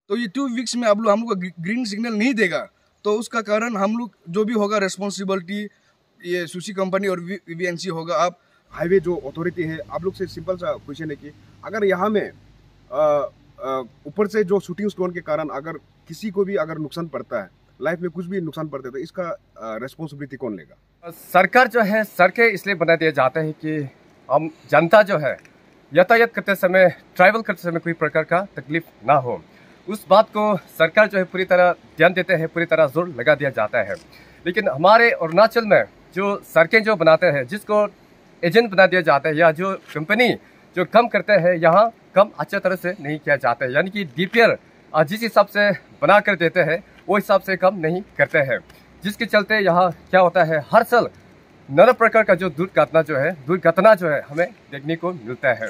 तो ये 2 वीक्स में हम लोग को ग्रीन सिग्नल नहीं देगा, तो उसका कारण हम लोग जो भी होगा रिस्पॉन्सिबिलिटी ये सुशी कंपनी और वीवीएनसी होगा। आप हाईवे जो अथॉरिटी है, आप लोग से सिंपल सा क्वेश्चन है कि अगर यहाँ में ऊपर से जो शूटिंग स्टोन के कारण अगर किसी को भी अगर नुकसान पड़ता है, लाइफ में कुछ भी नुकसान पड़ता है, तो इसका रेस्पॉन्सिबिलिटी कौन लेगा? सरकार जो है, सड़कें इसलिए बना दिए जाते हैं कि हम जनता जो है यातायात करते समय, ट्रैवल करते समय कोई प्रकार का तकलीफ ना हो। उस बात को सरकार जो है पूरी तरह ध्यान देते हैं, पूरी तरह जोर लगा दिया जाता है। लेकिन हमारे अरुणाचल में जो सड़कें जो बनाते हैं, जिसको एजेंट बना दिया जाता है या जो कंपनी जो कम करते हैं, यहाँ कम अच्छे तरह से नहीं किया जाता है। यानी कि डीपीआर जिस हिसाब से बना कर देते हैं वो हिसाब से कम नहीं करते हैं, जिसके चलते यहाँ क्या होता है, हर साल नाना प्रकार का जो दुर्घटना जो है हमें देखने को मिलता है।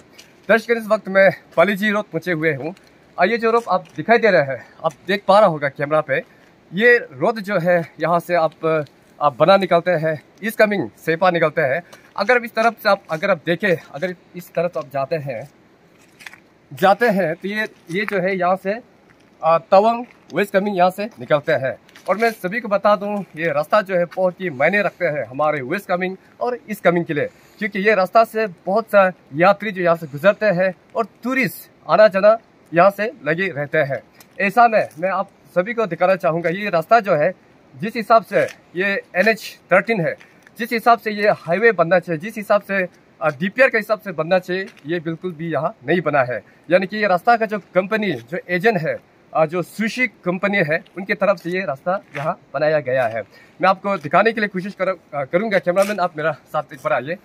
दर्शक, इस वक्त मैं पालीजी रोड पहुंचे हुए हूँ। ये जो रोड आप दिखाई दे रहा है, आप देख पा रहा होगा कैमरा पे, ये रोड जो है यहाँ से आप बना निकलते हैं, इस कमिंग सेपा निकलते हैं। अगर इस तरफ से अगर आप देखें, अगर इस तरफ आप जाते हैं तो ये जो है यहाँ से तवांग वेस्ट कमिंग यहाँ से निकलते हैं। और मैं सभी को बता दूं, ये रास्ता जो है बहुत ही मायने रखते हैं हमारे वेस्ट कमिंग और ईस्ट कमिंग के लिए, क्योंकि ये रास्ता से बहुत सा यात्री जो यहाँ से गुजरते हैं और टूरिस्ट आना जाना यहाँ से लगे रहते हैं। ऐसा में मैं आप सभी को दिखाना चाहूँगा, ये रास्ता जो है जिस हिसाब से ये NH13 है, जिस हिसाब से ये हाईवे बनना चाहिए, जिस हिसाब से डीपीआर के हिसाब से बनना चाहिए, ये बिल्कुल भी यहाँ नहीं बना है। यानी कि ये रास्ता का जो कंपनी, जो एजेंट है, जो सुशी कंपनी है, उनकी तरफ से ये रास्ता यहाँ बनाया गया है। मैं आपको दिखाने के लिए कोशिश करूँगा। कैमरामैन आप मेरा साथ एक बार आइए।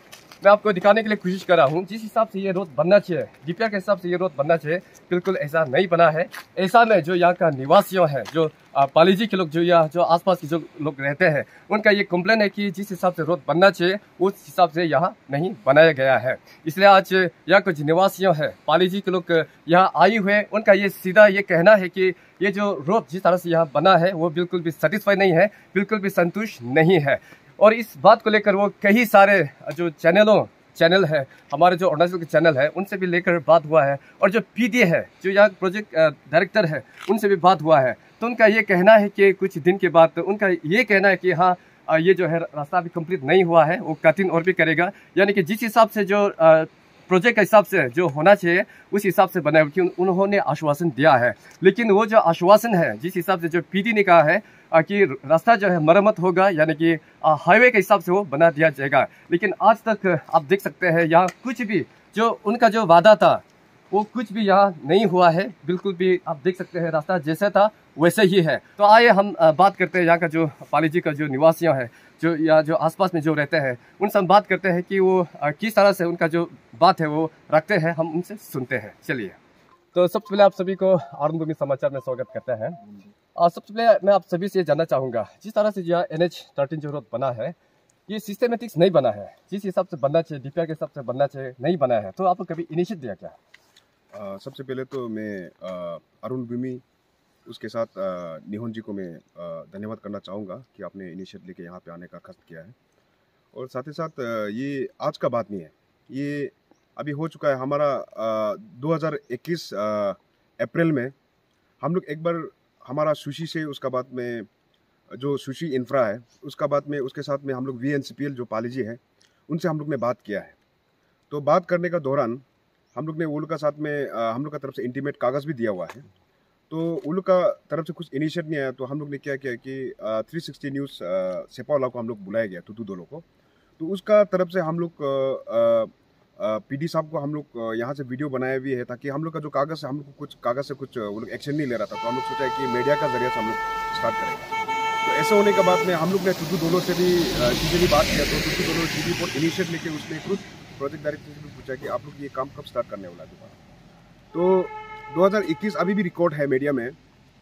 मैं आपको दिखाने के लिए कोशिश कर रहा हूँ, जिस हिसाब से ये रोड बनना चाहिए, डीपीआर के हिसाब से ये रोड बनना चाहिए, बिल्कुल ऐसा नहीं बना है। ऐसा में जो यहाँ का निवासियों हैं, जो पालीजी के लोग, जो आसपास के जो लोग रहते हैं, उनका ये कंप्लेन है कि जिस हिसाब से रोड बनना चाहिए उस हिसाब से यहाँ नहीं बनाया गया है। इसलिए आज यहाँ कुछ निवासियों हैं, पालीजी के लोग यहाँ आए हुए, उनका ये सीधा ये कहना है कि ये जो रोड जिस तरह से यहाँ बना है वो बिल्कुल भी सेटिस्फाई नहीं है, बिल्कुल भी संतुष्ट नहीं है। और इस बात को लेकर वो कई सारे जो चैनल है, हमारे जो अरुणाचल के चैनल है, उनसे भी लेकर बात हुआ है, और जो पीडी है, जो यहाँ प्रोजेक्ट डायरेक्टर है, उनसे भी बात हुआ है। तो उनका ये कहना है कि कुछ दिन के बाद उनका ये कहना है कि हाँ, ये जो है रास्ता अभी कंप्लीट नहीं हुआ है, वो कटिंग और भी करेगा। यानी कि जिस हिसाब से जो प्रोजेक्ट के हिसाब से जो होना चाहिए उस हिसाब से बनाया, क्योंकि उन्होंने आश्वासन दिया है। लेकिन वो जो आश्वासन है, जिस हिसाब से जो पीडी ने कहा है कि रास्ता जो है मरम्मत होगा, यानी कि हाईवे के हिसाब से वो बना दिया जाएगा, लेकिन आज तक आप देख सकते हैं यहाँ कुछ भी जो उनका जो वादा था वो कुछ भी यहाँ नहीं हुआ है। बिल्कुल भी आप देख सकते हैं रास्ता जैसा था वैसे ही है। तो आइए हम बात करते हैं यहाँ का जो पालीजी का जो निवासियों है, जो या जो आसपास में जो रहते हैं, उनसे हम बात करते हैं कि वो किस तरह से उनका जो बात है वो रखते हैं। हम उनसे सुनते हैं, चलिए। तो सबसे पहले आप सभी को आनंदभूमि समाचार में स्वागत करते हैं। सबसे पहले मैं आप सभी से जानना चाहूँगा, जिस तरह से जो NH13 जो रोड बना है, ये सिस्टमेटिक्स नहीं बना है, जिस हिसाब से बनना चाहिए, डीपीआर के हिसाब से बनना चाहिए, नहीं बना है। तो आपको कभी इनिशिएटिव दिया क्या? सबसे पहले तो मैं अरुण भूमि उसके साथ निहोन जी को मैं धन्यवाद करना चाहूँगा कि आपने इनिशिएटिव लेके यहाँ पे आने का कष्ट किया है। और साथ ही साथ ये आज का बात नहीं है, ये अभी हो चुका है। हमारा 2021 अप्रैल में हम लोग एक बार हमारा सुशी से, उसका बाद में जो सुशी इंफ्रा है, उसका बाद में उसके साथ में हम लोग VNCPL जो पालीजी है, उनसे हम लोग ने बात किया है। तो बात करने का दौरान हम लोग ने वो लोग का साथ में हम लोग का तरफ से इंटीमेट कागज़ भी दिया हुआ है। तो वो लोग का तरफ से कुछ इनिशिएटिव नहीं आया, तो हम लोग ने क्या किया कि 360 न्यूज़ सेपा वाला को हम लोग बुलाया गया, टूटू दोनों को। तो उसका तरफ से हम लोग PD साहब को हम लोग यहाँ से वीडियो बनाया भी है, ताकि हम लोग का जो कागज़ है, हम लोग कुछ कागज़ से कुछ वो लोग एक्शन नहीं ले रहा था, तो हम लोग सोचा है कि मीडिया का जरिए से हम लोग स्टार्ट करेंगे। तो ऐसे होने के बाद में हम लोग ने टूटू दोनों से भी चीज़ें भी बात किया। तो टूटू दोनों टीवी पर इनिशिएटिव लेके उसने खुद प्रोजेक्ट डायरेक्टर से भी पूछा कि आप लोग ये काम कब स्टार्ट करने वाला है दोबारा। तो 2021 अभी भी रिकॉर्ड है मीडिया में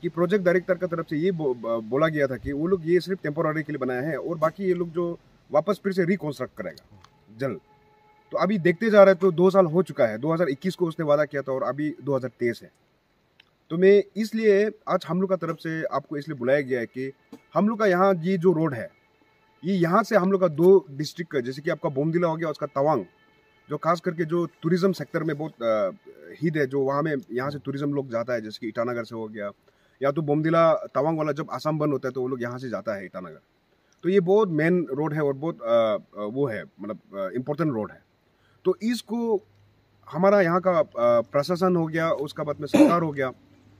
कि प्रोजेक्ट डायरेक्टर का तरफ से ये बोला गया था कि वो लोग ये सिर्फ टेम्पोररी के लिए बनाया है, और बाकी ये लोग जो वापस फिर से रिकॉन्स्ट्रक्ट करेगा जल्द। तो अभी देखते जा रहे हैं, तो 2 साल हो चुका है। 2021 को उसने वादा किया था और अभी 2023 है। तो मैं इसलिए आज हम लोग का तरफ से आपको इसलिए बुलाया गया है कि हम लोग का यहाँ ये जो रोड है, ये यहाँ से हम लोग का 2 डिस्ट्रिक्ट का, जैसे कि आपका बोमदिला हो गया, उसका तवांग, जो खास करके जो टूरिज्म सेक्टर में बहुत हिट है, जो वहाँ में यहाँ से टूरिज्म लोग जाता है, जैसे कि ईटानगर से हो गया, या तो बोमदिला तवांग वाला जब आसाम बंद होता है तो वो लोग यहाँ से जाता है ईटानगर। तो ये बहुत मेन रोड है और बहुत वो है, मतलब इम्पोर्टेंट रोड है। तो इसको हमारा यहाँ का प्रशासन हो गया, उसका बाद में सरकार हो गया,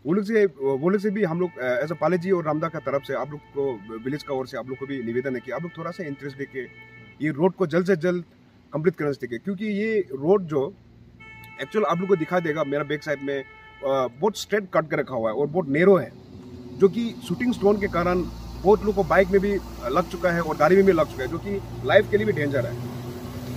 वो लोग से भी हम लोग एज अ पाले जी और रामदा का तरफ से आप लोग को, विलेज का ओर से आप लोग को भी निवेदन है कि आप लोग थोड़ा सा इंटरेस्ट लेके ये रोड को जल्द से जल्द कंप्लीट करने से, क्योंकि ये रोड जो एक्चुअल आप लोग को दिखा देगा मेरा बैक साइड में बहुत स्ट्रेट कट कर रखा हुआ है और बहुत नेरो है, जो कि शूटिंग स्टोन के कारण बहुत लोगों को बाइक में भी लग चुका है और गाड़ी में भी लग चुका है, जो कि लाइफ के लिए भी डेंजर है।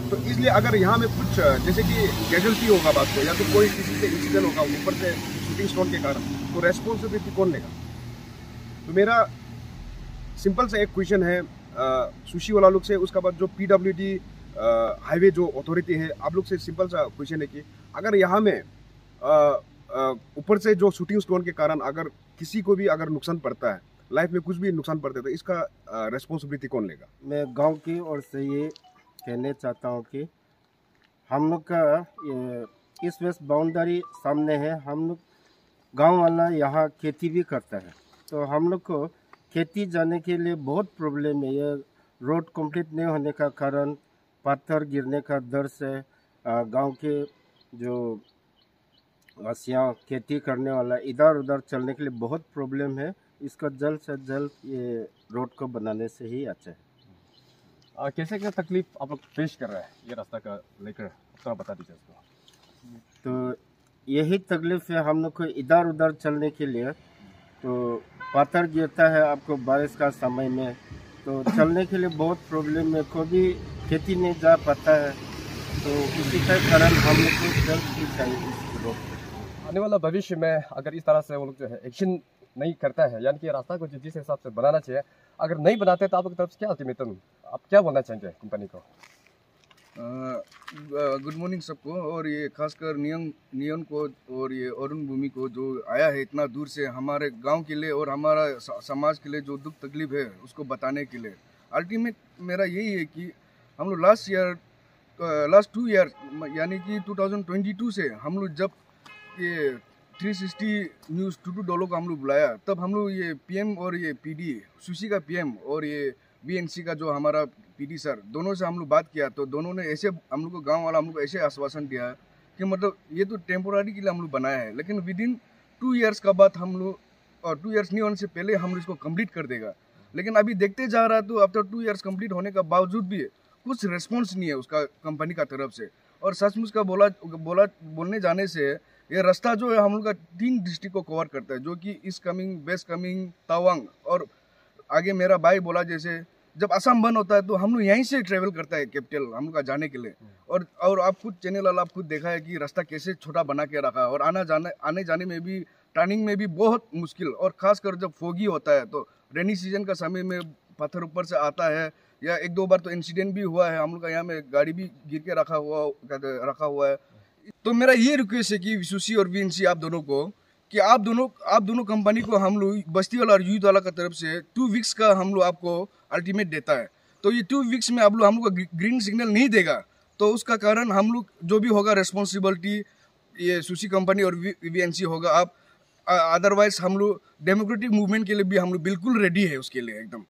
तो इसलिए अगर यहाँ में कुछ जैसे कि कैजुअल्टी होगा बात को, या तो कोई किसी से इंसिडेंट होगा ऊपर से शूटिंग स्टोन के कारण, तो रेस्पॉन्सिबिलिटी कौन लेगा? तो मेरा सिंपल सा एक क्वेश्चन है सुशी वाला लोग से, उसका बाद जो PWD हाईवे जो अथॉरिटी है, आप लोग से सिंपल सा क्वेश्चन है कि अगर यहाँ में ऊपर से जो शूटिंग स्टोन के कारण अगर किसी को भी अगर नुकसान पड़ता है, लाइफ में कुछ भी नुकसान पड़ता है, तो इसका रेस्पॉन्सिबिलिटी कौन लेगा? मैं गांव की ओर से ये कहना चाहता हूँ कि हम लोग का इस वेस्ट बाउंड्री सामने है, हम लोग गांव वाला यहाँ खेती भी करता है, तो हम लोग को खेती जाने के लिए बहुत प्रॉब्लम है। ये रोड कंप्लीट नहीं होने का कारण, पत्थर गिरने का डर से गांव के जो वासियाँ खेती करने वाला इधर उधर चलने के लिए बहुत प्रॉब्लम है। इसका जल्द से जल्द ये रोड को बनाने से ही अच्छा है। कैसे क्या तकलीफ आप लोग फेस कर रहे हैं ये रास्ता का लेकर, थोड़ा बता दीजिए उसको। तो यही तकलीफ है हम लोग को इधर उधर चलने के लिए, तो पत्थर गिरता है आपको बारिश का समय में, तो चलने के लिए बहुत प्रॉब्लम है, कोई भी खेती नहीं जा पाता है। तो इसी के कारण हम लोग को जल्द ही चाहिए इस रोड पर। आने वाला भविष्य में अगर इस तरह से वो लोग जो है एक्शन नहीं करता है, यानी कि रास्ता को जिस हिसाब से बनाना चाहिए, अगर नहीं बनाते तो आप लोग की तरफ से क्या अल्टीमेटम, आप क्या बोलना चाहेंगे कंपनी को? गुड मॉर्निंग सबको, और ये खासकर नियन को और ये अरुण भूमि को जो आया है इतना दूर से हमारे गांव के लिए और हमारा समाज के लिए जो दुख तकलीफ है उसको बताने के लिए। अल्टीमेट मेरा यही है कि हम लोग लास्ट 2 ईयर यानी कि 2022 से हम लोग जब ये 360 न्यूज़ टूटू डोलो को हम लोग बुलाया, तब हम लोग ये PM और ये PD, सुशी का PM और ये BNC का जो हमारा PD सर, दोनों से हम लोग बात किया, तो दोनों ने ऐसे हम लोग को, गांव वाला हम लोग को ऐसे आश्वासन दिया कि मतलब ये तो टेम्पोरारी के लिए हम लोग बनाया है, लेकिन विदिन 2 ईयर्स का बाद हम लोग, और 2 ईयर्स नहीं होने से पहले हम लोग इसको कंप्लीट कर देगा। लेकिन अभी देखते जा रहा है तो आफ्टर 2 ईयर्स कंप्लीट होने का बावजूद भी कुछ रिस्पॉन्स नहीं है उसका कंपनी का तरफ से। और सचमुच का बोलने जाने से ये रास्ता जो है हम लोग का 3 डिस्ट्रिक्ट को कवर करता है, जो कि east coming, west coming, Tawang, और आगे मेरा भाई बोला जैसे जब असम बंद होता है तो हम लोग यहीं से ट्रेवल करता है कैपिटल हम लोग का जाने के लिए। और आप खुद चैनल वाला आप खुद देखा है कि रास्ता कैसे छोटा बना के रखा है, और आने जाने में भी, टर्निंग में भी बहुत मुश्किल, और खासकर जब फोगी होता है तो रेनी सीजन का समय में पत्थर ऊपर से आता है, या 1-2 बार तो इंसिडेंट भी हुआ है, हम लोग का यहाँ में गाड़ी भी गिर के रखा हुआ है। तो मेरा ये रिक्वेस्ट है कि सुशी और BNC आप दोनों को, कि आप दोनों कंपनी को हम लोग बस्ती वाला और यूथ वाला का तरफ से 2 वीक्स का हम लोग आपको अल्टीमेट देता है। तो ये 2 वीक्स में हम लोग को ग्रीन सिग्नल नहीं देगा, तो उसका कारण हम लोग जो भी होगा रेस्पॉन्सिबिलिटी ये सुशी कंपनी और BNC होगा। आप अदरवाइज हम लोग डेमोक्रेटिक मूवमेंट के लिए भी हम लोग बिल्कुल रेडी है उसके लिए एकदम।